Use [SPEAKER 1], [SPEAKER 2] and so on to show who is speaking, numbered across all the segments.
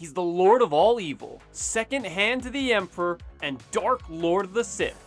[SPEAKER 1] He's the Lord of all evil, second hand to the Emperor, and Dark Lord of the Sith.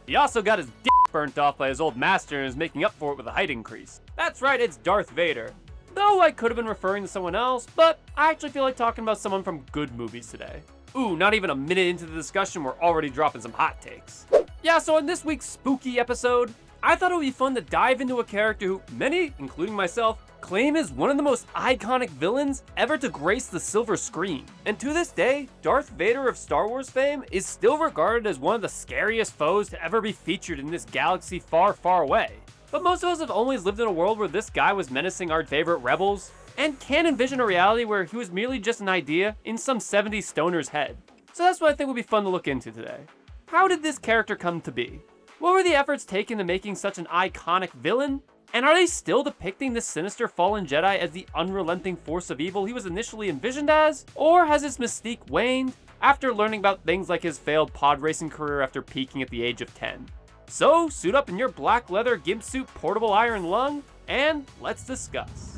[SPEAKER 1] He also got his dick burnt off by his old master and is making up for it with a height increase. That's right, it's Darth Vader. Though I could have been referring to someone else, but I actually feel like talking about someone from good movies today. Ooh, not even a minute into the discussion, we're already dropping some hot takes. Yeah, so in this week's spooky episode, I thought it would be fun to dive into a character who many, including myself, claim is one of the most iconic villains ever to grace the silver screen. And to this day, Darth Vader of Star Wars fame is still regarded as one of the scariest foes to ever be featured in this galaxy far, far away. But most of us have always lived in a world where this guy was menacing our favorite rebels, and can't envision a reality where he was merely just an idea in some 70s stoner's head. So that's what I think would be fun to look into today. How did this character come to be? What were the efforts taken to making such an iconic villain? And are they still depicting this sinister fallen Jedi as the unrelenting force of evil he was initially envisioned as? Or has his mystique waned after learning about things like his failed pod racing career after peaking at the age of 10? So, suit up in your black leather gimp suit portable iron lung, and let's discuss.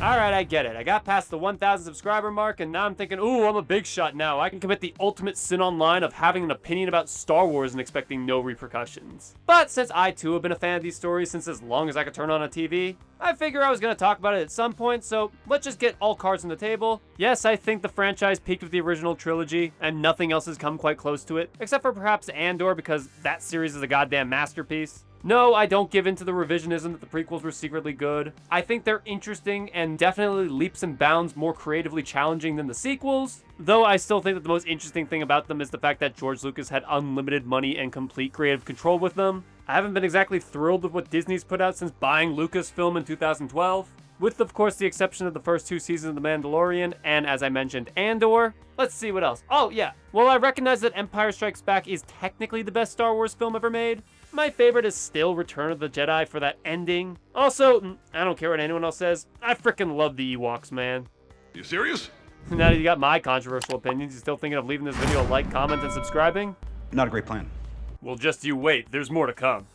[SPEAKER 1] Alright, I get it. I got past the 1,000 subscriber mark, and now I'm thinking, ooh, I'm a big shot now. I can commit the ultimate sin online of having an opinion about Star Wars and expecting no repercussions. But since I too have been a fan of these stories since as long as I could turn on a TV, I figure I was going to talk about it at some point, so let's just get all cards on the table. Yes, I think the franchise peaked with the original trilogy, and nothing else has come quite close to it, except for perhaps Andor, because that series is a goddamn masterpiece. No, I don't give in to the revisionism that the prequels were secretly good. I think they're interesting and definitely leaps and bounds more creatively challenging than the sequels, though I still think that the most interesting thing about them is the fact that George Lucas had unlimited money and complete creative control with them. I haven't been exactly thrilled with what Disney's put out since buying Lucasfilm in 2012, with of course the exception of the first 2 seasons of The Mandalorian and, as I mentioned, Andor. Let's see what else. Oh yeah, well, I recognize that Empire Strikes Back is technically the best Star Wars film ever made. My favorite is still Return of the Jedi for that ending. Also, I don't care what anyone else says, I frickin' love the Ewoks, man.
[SPEAKER 2] You serious?
[SPEAKER 1] Now that you got my controversial opinions, you still thinking of leaving this video a like, comment, and subscribing?
[SPEAKER 3] Not a great plan.
[SPEAKER 1] Well, just you wait, there's more to come.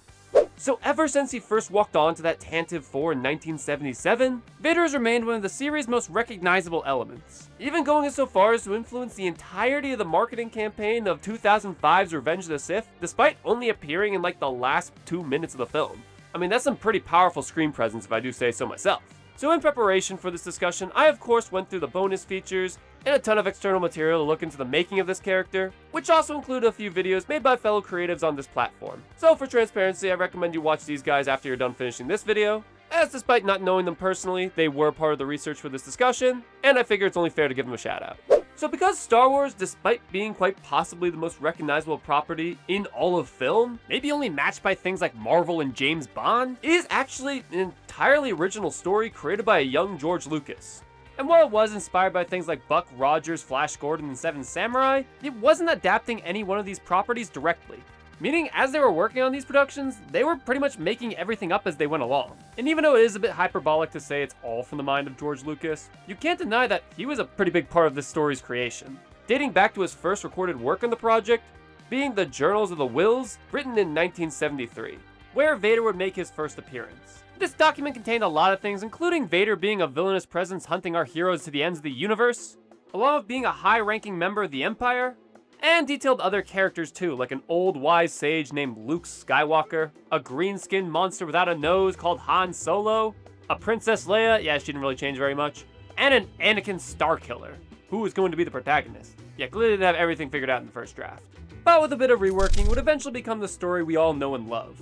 [SPEAKER 1] So ever since he first walked onto that Tantive 4 in 1977, Vader has remained one of the series' most recognizable elements, even going so far as to influence the entirety of the marketing campaign of 2005's Revenge of the Sith, despite only appearing in like the last 2 minutes of the film. I mean, that's some pretty powerful screen presence if I do say so myself. So in preparation for this discussion, I of course went through the bonus features and a ton of external material to look into the making of this character, which also included a few videos made by fellow creatives on this platform. So for transparency, I recommend you watch these guys after you're done finishing this video, as despite not knowing them personally, they were part of the research for this discussion, and I figure it's only fair to give them a shout out. So because Star Wars, despite being quite possibly the most recognizable property in all of film, maybe only matched by things like Marvel and James Bond, it is actually an entirely original story created by a young George Lucas. And while it was inspired by things like Buck Rogers, Flash Gordon, and Seven Samurai, it wasn't adapting any one of these properties directly. Meaning, as they were working on these productions, they were pretty much making everything up as they went along. And even though it is a bit hyperbolic to say it's all from the mind of George Lucas, you can't deny that he was a pretty big part of this story's creation, dating back to his first recorded work on the project, being the Journals of the Whills, written in 1973, where Vader would make his first appearance. This document contained a lot of things, including Vader being a villainous presence hunting our heroes to the ends of the universe, along with being a high-ranking member of the Empire, and detailed other characters too, like an old wise sage named Luke Skywalker, a green-skinned monster without a nose called Han Solo, a Princess Leia, yeah, she didn't really change very much, and an Anakin Starkiller, who was going to be the protagonist. Yeah, clearly didn't have everything figured out in the first draft. But with a bit of reworking, would eventually become the story we all know and love.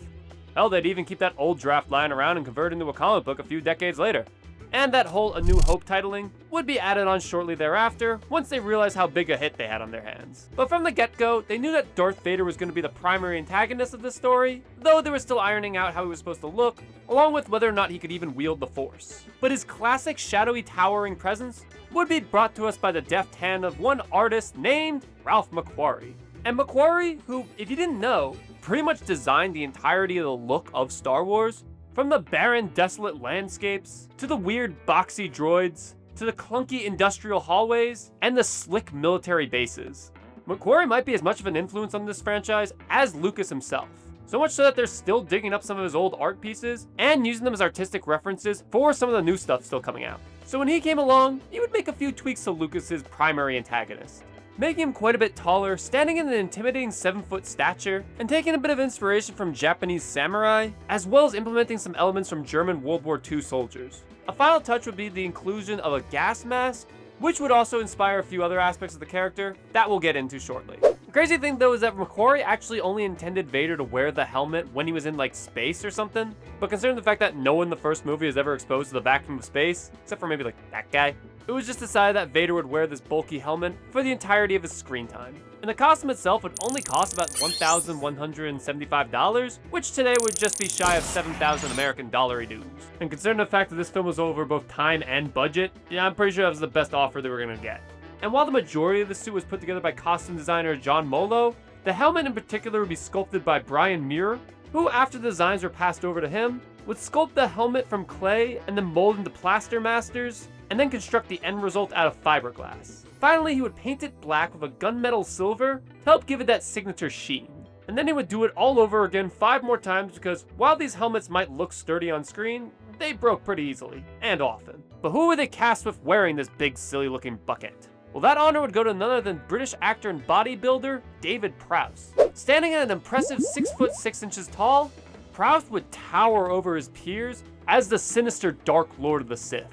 [SPEAKER 1] Hell, they'd even keep that old draft lying around and convert it into a comic book a few decades later. And that whole A New Hope titling would be added on shortly thereafter, once they realized how big a hit they had on their hands. But from the get-go, they knew that Darth Vader was going to be the primary antagonist of this story, though they were still ironing out how he was supposed to look, along with whether or not he could even wield the Force. But his classic shadowy towering presence would be brought to us by the deft hand of one artist named Ralph McQuarrie. And McQuarrie, who, if you didn't know, pretty much designed the entirety of the look of Star Wars, from the barren, desolate landscapes, to the weird, boxy droids, to the clunky industrial hallways, and the slick military bases. McQuarrie might be as much of an influence on this franchise as Lucas himself. So much so that they're still digging up some of his old art pieces and using them as artistic references for some of the new stuff still coming out. So when he came along, he would make a few tweaks to Lucas's primary antagonist, making him quite a bit taller, standing in an intimidating 7-foot stature, and taking a bit of inspiration from Japanese samurai, as well as implementing some elements from German World War II soldiers. A final touch would be the inclusion of a gas mask, which would also inspire a few other aspects of the character that we'll get into shortly. The crazy thing though is that McQuarrie actually only intended Vader to wear the helmet when he was in like space or something, but considering the fact that no one in the first movie is ever exposed to the vacuum of space, except for maybe like that guy, it was just decided that Vader would wear this bulky helmet for the entirety of his screen time. And the costume itself would only cost about $1,175, which today would just be shy of 7,000 American dollary dues. And considering the fact that this film was over both time and budget, yeah, I'm pretty sure that was the best offer they were gonna get. And while the majority of the suit was put together by costume designer John Molo, the helmet in particular would be sculpted by Brian Muir, who after the designs were passed over to him, would sculpt the helmet from clay and then mold into plaster masters, and then construct the end result out of fiberglass. Finally, he would paint it black with a gunmetal silver to help give it that signature sheen. And then he would do it all over again 5 more times because while these helmets might look sturdy on screen, they broke pretty easily, and often. But who would they cast with wearing this big silly looking bucket? Well, that honor would go to none other than British actor and bodybuilder David Prowse. Standing at an impressive 6 foot 6 inches tall, Prowse would tower over his peers as the sinister Dark Lord of the Sith.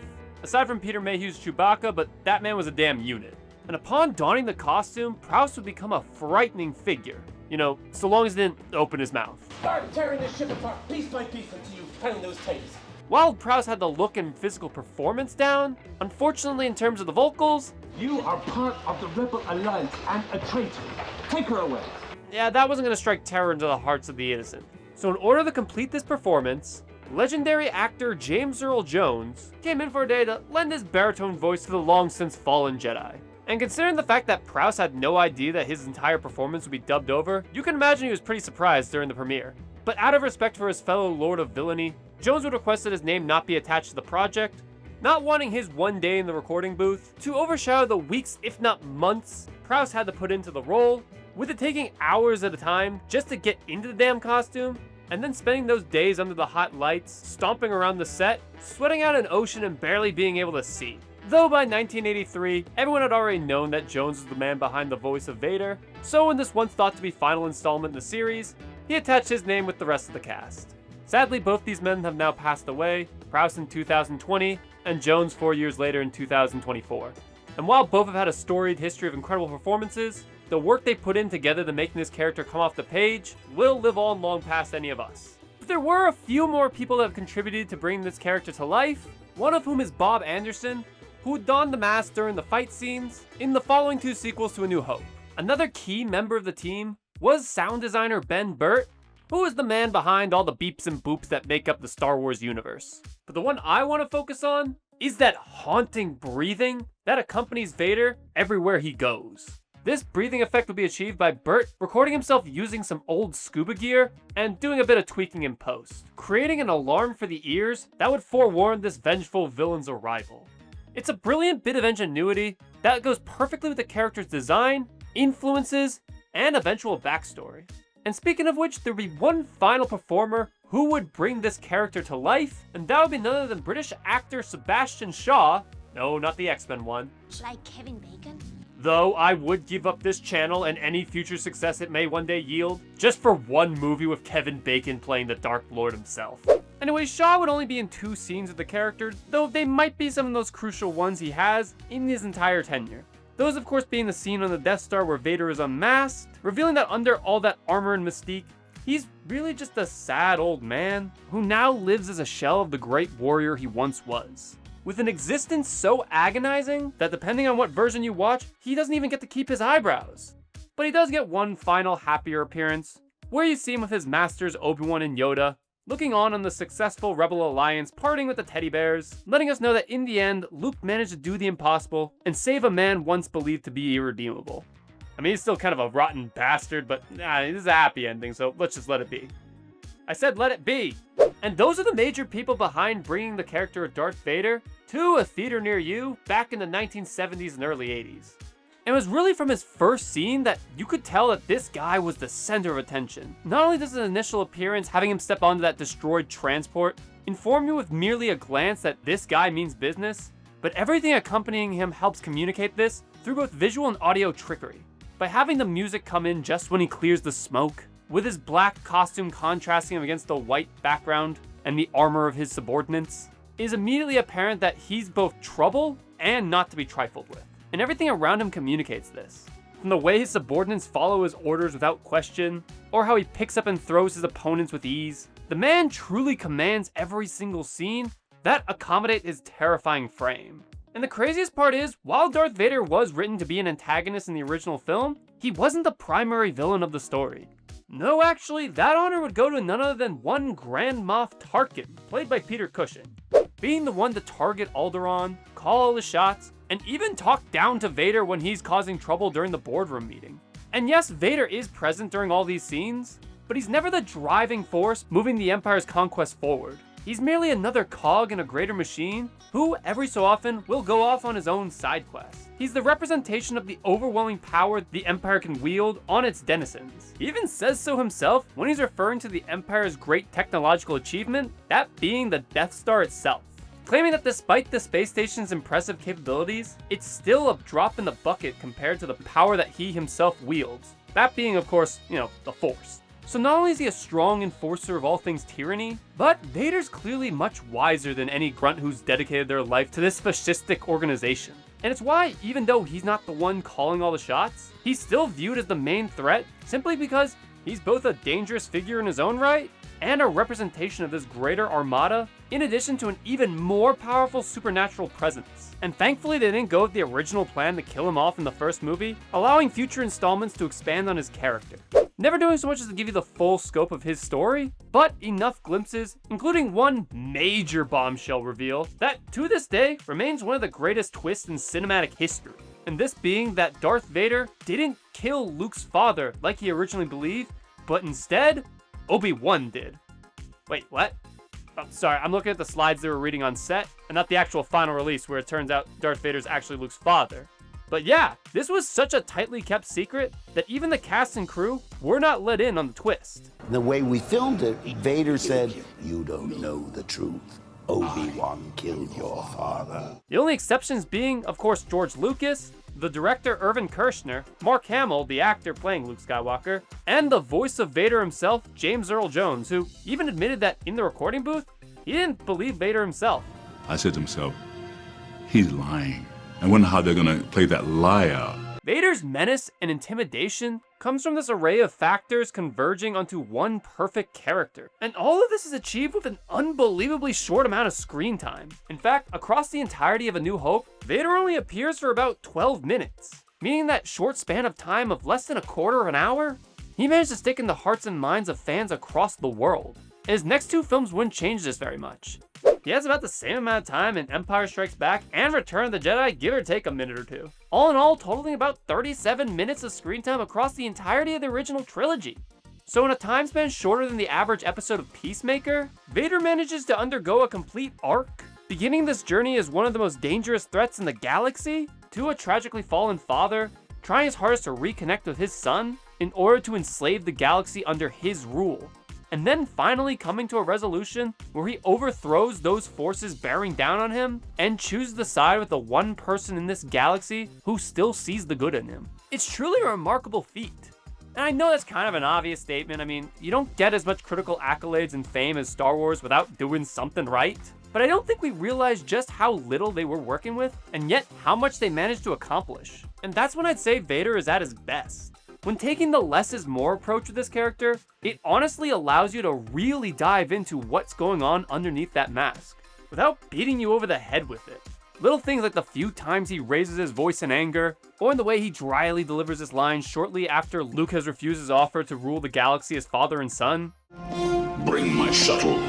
[SPEAKER 1] Aside from Peter Mayhew's Chewbacca, but that man was a damn unit. And upon donning the costume, Prowse would become a frightening figure. You know, so long as he didn't open his mouth.
[SPEAKER 2] Start tearing this ship apart, piece by piece, until you find those tapes.
[SPEAKER 1] While Prowse had the look and physical performance down, unfortunately in terms of the vocals,
[SPEAKER 2] you are part of the Rebel Alliance and a traitor. Take her away.
[SPEAKER 1] Yeah, that wasn't gonna strike terror into the hearts of the innocent. So in order to complete this performance, legendary actor James Earl Jones came in for a day to lend his baritone voice to the long since fallen Jedi. And considering the fact that Prowse had no idea that his entire performance would be dubbed over, you can imagine he was pretty surprised during the premiere. But out of respect for his fellow Lord of Villainy, Jones would request that his name not be attached to the project, not wanting his one day in the recording booth to overshadow the weeks, if not months, Prowse had to put into the role, with it taking hours at a time just to get into the damn costume, and then spending those days under the hot lights, stomping around the set, sweating out an ocean and barely being able to see. Though by 1983, everyone had already known that Jones was the man behind the voice of Vader, so in this once thought to be final installment in the series, he attached his name with the rest of the cast. Sadly, both these men have now passed away, Prowse in 2020, and Jones 4 years later in 2024. And while both have had a storied history of incredible performances, the work they put in together to making this character come off the page will live on long past any of us. But there were a few more people that have contributed to bringing this character to life, one of whom is Bob Anderson, who donned the mask during the fight scenes in the following 2 sequels to A New Hope. Another key member of the team was sound designer Ben Burtt, who is the man behind all the beeps and boops that make up the Star Wars universe. But the one I want to focus on is that haunting breathing that accompanies Vader everywhere he goes. This breathing effect would be achieved by Burtt recording himself using some old scuba gear and doing a bit of tweaking in post, creating an alarm for the ears that would forewarn this vengeful villain's arrival. It's a brilliant bit of ingenuity that goes perfectly with the character's design, influences, and eventual backstory. And speaking of which, there'd be one final performer who would bring this character to life, and that would be none other than British actor Sebastian Shaw. No, not the X-Men one.
[SPEAKER 3] Like Kevin Bacon?
[SPEAKER 1] Though I would give up this channel and any future success it may one day yield, just for one movie with Kevin Bacon playing the Dark Lord himself. Anyway, Shaw would only be in 2 scenes with the character, though they might be some of those crucial ones he has in his entire tenure. Those of course being the scene on the Death Star where Vader is unmasked, revealing that under all that armor and mystique, he's really just a sad old man who now lives as a shell of the great warrior he once was. With an existence so agonizing that depending on what version you watch, he doesn't even get to keep his eyebrows. But he does get one final happier appearance, where you see him with his masters Obi-Wan and Yoda, looking on the successful Rebel Alliance parting with the teddy bears, letting us know that in the end, Luke managed to do the impossible and save a man once believed to be irredeemable. I mean, he's still kind of a rotten bastard, but this is a happy ending, so let's just let it be. I said let it be! And those are the major people behind bringing the character of Darth Vader to a theater near you back in the 1970s and early 80s. And it was really from his first scene that you could tell that this guy was the center of attention. Not only does his initial appearance, having him step onto that destroyed transport, inform you with merely a glance that this guy means business, but everything accompanying him helps communicate this through both visual and audio trickery. By having the music come in just when he clears the smoke, with his black costume contrasting him against the white background and the armor of his subordinates, it is immediately apparent that he's both trouble and not to be trifled with. And everything around him communicates this. From the way his subordinates follow his orders without question, or how he picks up and throws his opponents with ease, the man truly commands every single scene that accommodate his terrifying frame. And the craziest part is, while Darth Vader was written to be an antagonist in the original film, he wasn't the primary villain of the story. No, actually, that honor would go to none other than one Grand Moff Tarkin, played by Peter Cushing. Being the one to target Alderaan, call all the shots, and even talk down to Vader when he's causing trouble during the boardroom meeting. And yes, Vader is present during all these scenes, but he's never the driving force moving the Empire's conquest forward. He's merely another cog in a greater machine who, every so often, will go off on his own side quests. He's the representation of the overwhelming power the Empire can wield on its denizens. He even says so himself when he's referring to the Empire's great technological achievement, that being the Death Star itself. Claiming that despite the space station's impressive capabilities, it's still a drop in the bucket compared to the power that he himself wields. That being, of course, the Force. So not only is he a strong enforcer of all things tyranny, but Vader's clearly much wiser than any grunt who's dedicated their life to this fascistic organization. And it's why, even though he's not the one calling all the shots, he's still viewed as the main threat simply because he's both a dangerous figure in his own right and a representation of this greater armada, in addition to an even more powerful supernatural presence. And thankfully they didn't go with the original plan to kill him off in the first movie, allowing future installments to expand on his character. Never doing so much as to give you the full scope of his story, but enough glimpses, including one major bombshell reveal that, to this day, remains one of the greatest twists in cinematic history. And this being that Darth Vader didn't kill Luke's father like he originally believed, but instead, Obi-Wan did. Wait, what? Oh, sorry, I'm looking at the slides they were reading on set, and not the actual final release where it turns out Darth Vader's actually Luke's father. But yeah, this was such a tightly kept secret that even the cast and crew were not let in on the twist.
[SPEAKER 3] The way we filmed it, Vader said, "You don't know the truth. Obi-Wan killed your father."
[SPEAKER 1] The only exceptions being, of course, George Lucas, the director Irvin Kershner, Mark Hamill, the actor playing Luke Skywalker, and the voice of Vader himself, James Earl Jones, who even admitted that in the recording booth, he didn't believe Vader himself.
[SPEAKER 4] I said to himself, he's lying. I wonder how they're gonna play that lie out.
[SPEAKER 1] Vader's menace and intimidation comes from this array of factors converging onto one perfect character. And all of this is achieved with an unbelievably short amount of screen time. In fact, across the entirety of A New Hope, Vader only appears for about 12 minutes. Meaning that short span of time of less than a quarter of an hour, he managed to stick in the hearts and minds of fans across the world. And his next two films wouldn't change this very much. He has about the same amount of time in Empire Strikes Back and Return of the Jedi, give or take a minute or two. All in all, totaling about 37 minutes of screen time across the entirety of the original trilogy. So in a time span shorter than the average episode of Peacemaker, Vader manages to undergo a complete arc, beginning this journey as one of the most dangerous threats in the galaxy, to a tragically fallen father, trying his hardest to reconnect with his son in order to enslave the galaxy under his rule. And then finally coming to a resolution where he overthrows those forces bearing down on him and chooses to side with the one person in this galaxy who still sees the good in him. It's truly a remarkable feat. And I know that's kind of an obvious statement. I mean, you don't get as much critical accolades and fame as Star Wars without doing something right. But I don't think we realize just how little they were working with, and yet how much they managed to accomplish. And that's when I'd say Vader is at his best. When taking the less is more approach with this character, it honestly allows you to really dive into what's going on underneath that mask, without beating you over the head with it. Little things like the few times he raises his voice in anger, or in the way he dryly delivers this line shortly after Luke has refused his offer to rule the galaxy as father and son.
[SPEAKER 4] Bring my shuttle.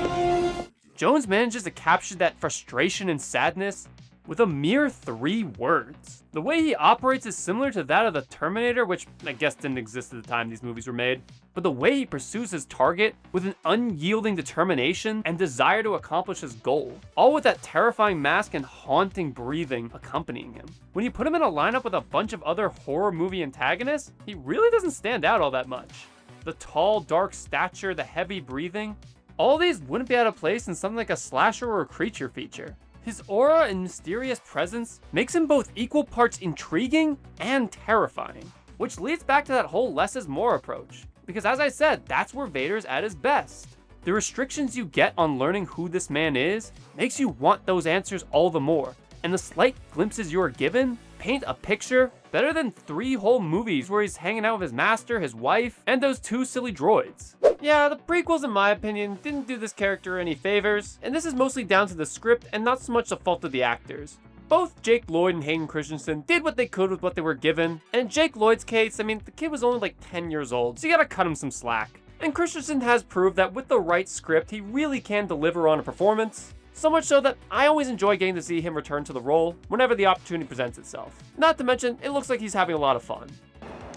[SPEAKER 1] Jones manages to capture that frustration and sadness with a mere 3 words. The way he operates is similar to that of the Terminator, which I guess didn't exist at the time these movies were made, but the way he pursues his target with an unyielding determination and desire to accomplish his goal, all with that terrifying mask and haunting breathing accompanying him. When you put him in a lineup with a bunch of other horror movie antagonists, he really doesn't stand out all that much. The tall, dark stature, the heavy breathing, all these wouldn't be out of place in something like a slasher or a creature feature. His aura and mysterious presence makes him both equal parts intriguing and terrifying, which leads back to that whole less is more approach. Because as I said, that's where Vader's at his best. The restrictions you get on learning who this man is makes you want those answers all the more, and the slight glimpses you are given paint a picture better than 3 whole movies where he's hanging out with his master, his wife, and those 2 silly droids. Yeah, the prequels, in my opinion, didn't do this character any favors, and this is mostly down to the script and not so much the fault of the actors. Both Jake Lloyd and Hayden Christensen did what they could with what they were given, and in Jake Lloyd's case, I mean, the kid was only like 10 years old, so you gotta cut him some slack. And Christensen has proved that with the right script, he really can deliver on a performance. So much so that I always enjoy getting to see him return to the role whenever the opportunity presents itself. Not to mention, it looks like he's having a lot of fun.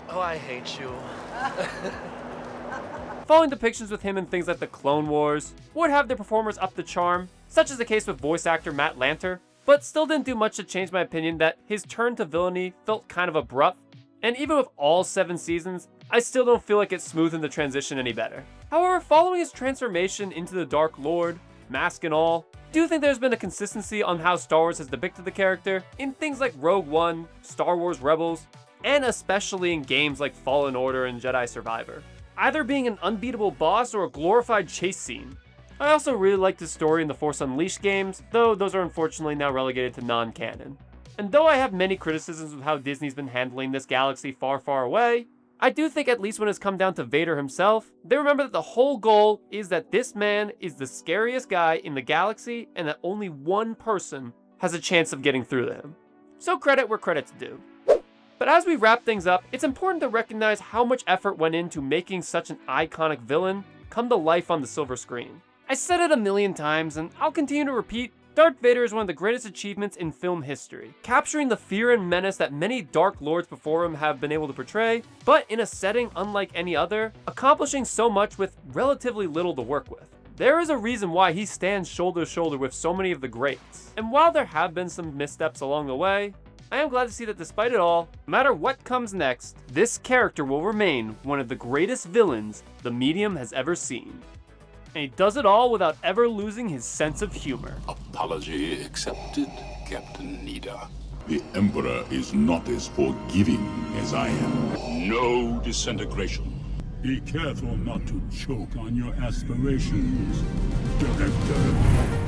[SPEAKER 5] Oh, I hate you.
[SPEAKER 1] Following depictions with him in things like the Clone Wars would have their performers up the charm, such as the case with voice actor Matt Lanter, but still didn't do much to change my opinion that his turn to villainy felt kind of abrupt, and even with all 7 seasons, I still don't feel like it smoothed the transition any better. However, following his transformation into the Dark Lord, mask and all, do think there's been a consistency on how Star Wars has depicted the character in things like Rogue One, Star Wars Rebels, and especially in games like Fallen Order and Jedi Survivor, either being an unbeatable boss or a glorified chase scene. I also really liked his story in the Force Unleashed games, though those are unfortunately now relegated to non-canon. And though I have many criticisms of how Disney's been handling this galaxy far, far away, I do think at least when it's come down to Vader himself, they remember that the whole goal is that this man is the scariest guy in the galaxy and that only one person has a chance of getting through to him. So credit where credit's due. But as we wrap things up, it's important to recognize how much effort went into making such an iconic villain come to life on the silver screen. I said it a million times and I'll continue to repeat, Darth Vader is one of the greatest achievements in film history, capturing the fear and menace that many Dark Lords before him have been able to portray, but in a setting unlike any other, accomplishing so much with relatively little to work with. There is a reason why he stands shoulder to shoulder with so many of the greats, and while there have been some missteps along the way, I am glad to see that despite it all, no matter what comes next, this character will remain one of the greatest villains the medium has ever seen. And he does it all without ever losing his sense of humor.
[SPEAKER 6] Apology accepted, Captain Nida.
[SPEAKER 4] The Emperor is not as forgiving as I am.
[SPEAKER 6] No disintegration.
[SPEAKER 4] Be careful not to choke on your aspirations, Director.